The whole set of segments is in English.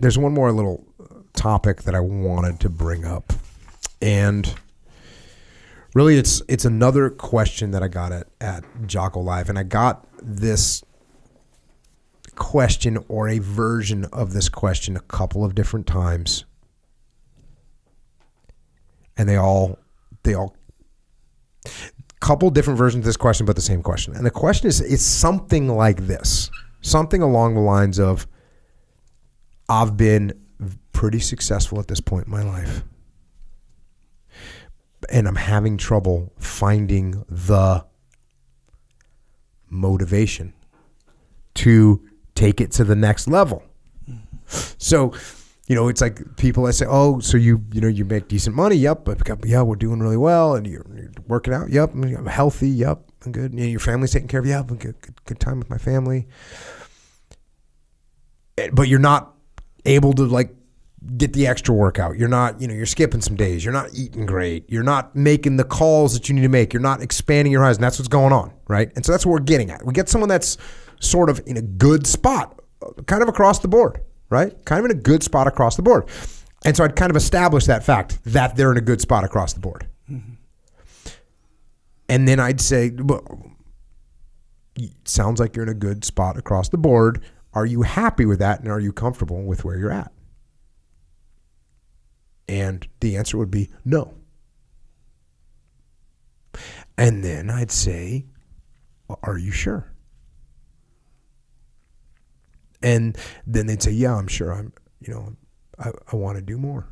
there's one more little topic that I wanted to bring up. And really it's another question that I got at Jocko Live. And I got this question or a version of this question a couple of different times. And they all couple different versions of this question, but the same question. And the question is something like this, something along the lines of, I've been pretty successful at this point in my life, and I'm having trouble finding the motivation to take it to the next level. So, it's like people that say, oh, so you make decent money. Yep. But yeah, we're doing really well. And you're working out. Yep. I'm healthy. Yep. I'm good. Your family's taking care of you. Yep. I'm good time with my family. But you're not able to get the extra workout. You're not, you're skipping some days. You're not eating great. You're not making the calls that you need to make. You're not expanding your horizon. That's what's going on. Right. And so that's what we're getting at. We get someone that's sort of in a good spot, kind of across the board. Right? Kind of in a good spot across the board. And so I'd kind of establish that fact that they're in a good spot across the board. Mm-hmm. And then I'd say, well, it sounds like you're in a good spot across the board. Are you happy with that? And are you comfortable with where you're at? And the answer would be no. And then I'd say, well, are you sure? And then they'd say, yeah, I'm sure. I want to do more.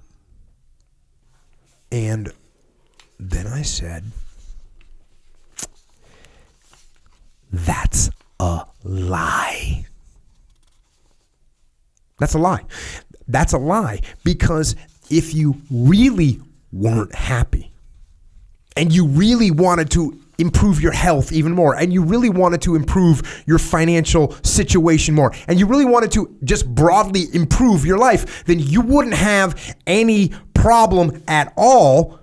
And then I said, that's a lie. That's a lie. That's a lie, because if you really weren't happy and you really wanted to improve your health even more, and you really wanted to improve your financial situation more, and you really wanted to just broadly improve your life, then you wouldn't have any problem at all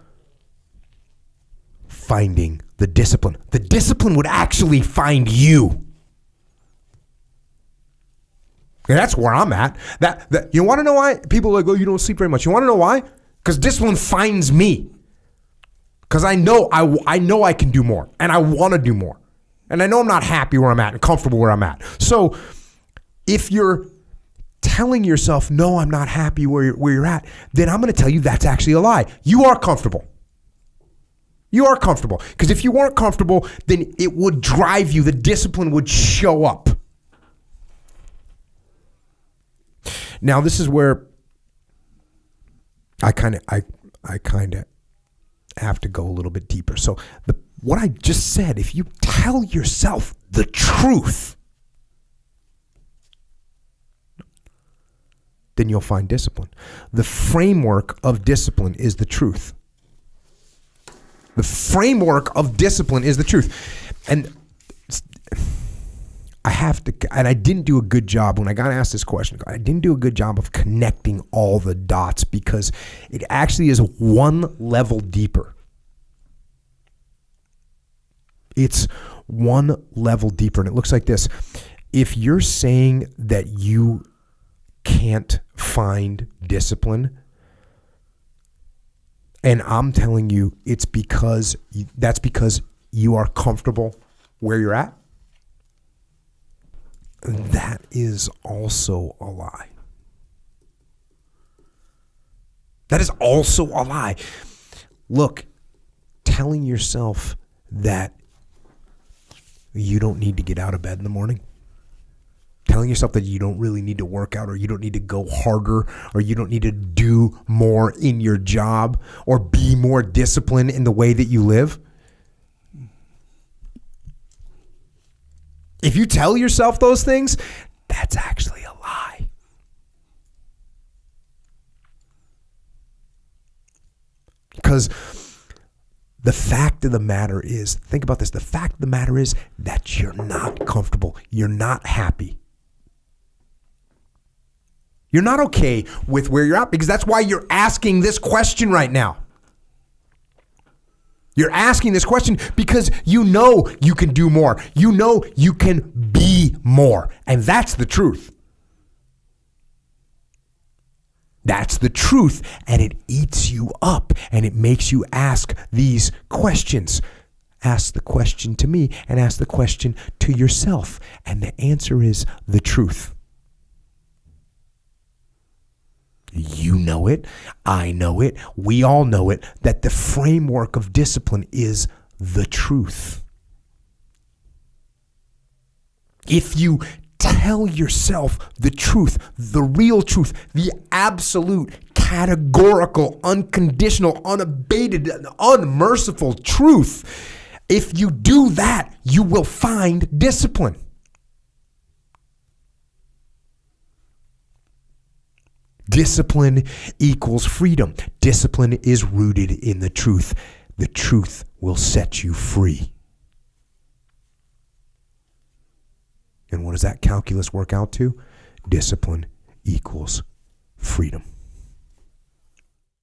finding the discipline. The discipline would actually find you. And that's where I'm at. That you want to know why? People are like, oh, you don't sleep very much. You want to know why? Because discipline finds me. Because I know I can do more, and I want to do more. And I know I'm not happy where I'm at and comfortable where I'm at. So if you're telling yourself, no, I'm not happy where you're at, then I'm going to tell you that's actually a lie. You are comfortable. You are comfortable. Because if you weren't comfortable, then it would drive you. The discipline would show up. Now, this is where I kind of have to go a little bit deeper. So what I just said, if you tell yourself the truth, then you'll find discipline. The framework of discipline is the truth. The framework of discipline is the truth. And I didn't do a good job when I got asked this question. I didn't do a good job of connecting all the dots, because it actually is one level deeper. It's one level deeper, and it looks like this. If you're saying that you can't find discipline, and I'm telling you that's because you are comfortable where you're at, that is also a lie. That is also a lie. Look, telling yourself that you don't need to get out of bed in the morning, telling yourself that you don't really need to work out, or you don't need to go harder, or you don't need to do more in your job, or be more disciplined in the way that you live. If you tell yourself those things, that's actually a lie. Because the fact of the matter is, think about this, the fact of the matter is that you're not comfortable. You're not happy. You're not okay with where you're at, because that's why you're asking this question right now. You're asking this question because you know you can do more. You know you can be more. And that's the truth. That's the truth, and it eats you up, and it makes you ask these questions. Ask the question to me, and ask the question to yourself, and the answer is the truth. You know it, I know it, we all know it, that the framework of discipline is the truth. If you tell yourself the truth, the real truth, the absolute, categorical, unconditional, unabated, unmerciful truth, if you do that, you will find discipline. Discipline equals freedom. Discipline is rooted in the truth. The truth will set you free. And what does that calculus work out to? Discipline equals freedom.